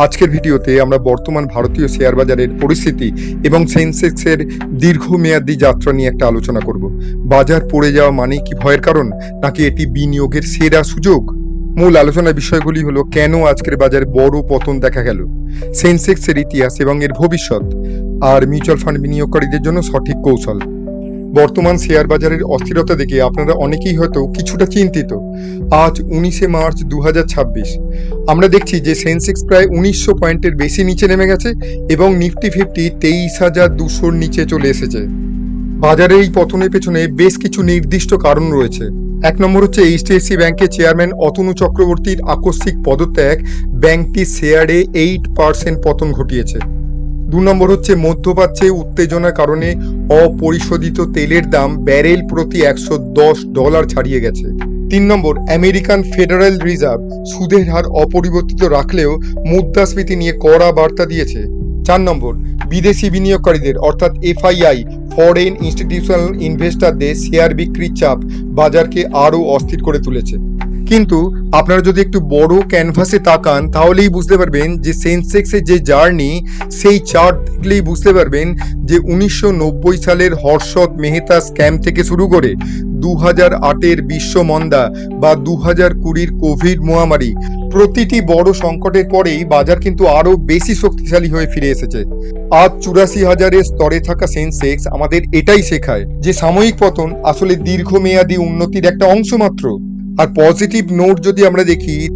আজকের ভিডিওতে আমরা বর্তমান ভারতীয় শেয়ার বাজারের পরিস্থিতি এবং সেন্সেক্সের দীর্ঘমেয়াদী যাত্রা নিয়ে একটা আলোচনা করব। বাজার পড়ে যাওয়া মানে কি ভয়ের কারণ, নাকি এটি বিনিয়োগের সেরা সুযোগ? মূল আলোচনার বিষয়গুলি হলো কেন আজকের বাজারে বড় পতন দেখা গেল, সেন্সেক্সের ইতিহাস এবং এর ভবিষ্যৎ, আর মিউচুয়াল ফান্ড বিনিয়োগকারীদের জন্য সঠিক কৌশল। বর্তমান শেয়ার বাজারের অস্থিরতা দেখে আপনারা অনেকেই হয়তো কিছুটা চিন্তিত। আজ 19শে মার্চ 2026 আমরা দেখছি যে সেন্সেক্স প্রায় 1900 পয়েন্টের বেশি নিচে নেমে গেছে এবং নিফটি 50 23,200-র নিচে চলে এসেছে। বাজারে এই পতনের পেছনে বেশ কিছু নির্দিষ্ট কারণ রয়েছে। এক নম্বর হচ্ছে এইচডিএফসি ব্যাংকের চেয়ারম্যান অতনু চক্রবর্তীর আকস্মিক পদত্যাগ ব্যাংকটির শেয়ারে 8% পতন ঘটিয়েছে। 2 নম্বর হচ্ছে মধ্যপ্রাচ্যে উত্তেজনার কারণে অপরিশোধিত তেলের দাম ব্যারেল প্রতি $110 ছাড়িয়ে গেছে। 3 নম্বর, আমেরিকান ফেডারেল রিজার্ভ সুদের হার অপরিবর্তিত রাখলেও মুদ্রাস্ফীতি নিয়ে কড়া বার্তা দিয়েছে। 4 নম্বর, বিদেশি বিনিয়োগকারীদের অর্থাৎ এফআইআই ফরেন ইনস্টিটিউশনাল ইনভেস্টরদের শেয়ার বিক্রির চাপ বাজারকে আরও অস্থির করে তুলেছে। কিন্তু আপনারা যদি একটু বড় ক্যানভাসে তাকান তাহলেই বুঝতে পারবেন যে সেন্সেক্সের যে জার্নি, সেই চার্ট দেখলেই বুঝতে পারবেন যে 1990 সালের হর্ষদ মেহতা স্ক্যাম থেকে শুরু করে 2008-এর বিশ্ব মন্দা বা 2020-র কোভিড মহামারী, প্রতিটি বড় সংকটের পরেই বাজার কিন্তু আরও বেশি শক্তিশালী হয়ে ফিরে এসেছে। আজ 84,000-এর স্তরে থাকা সেন্সেক্স আমাদের এটাই শেখায় যে সাময়িক পতন আসলে দীর্ঘমেয়াদী উন্নতির একটা অংশ মাত্র। আর পজিটিভ নোট যদি আমরা দেখি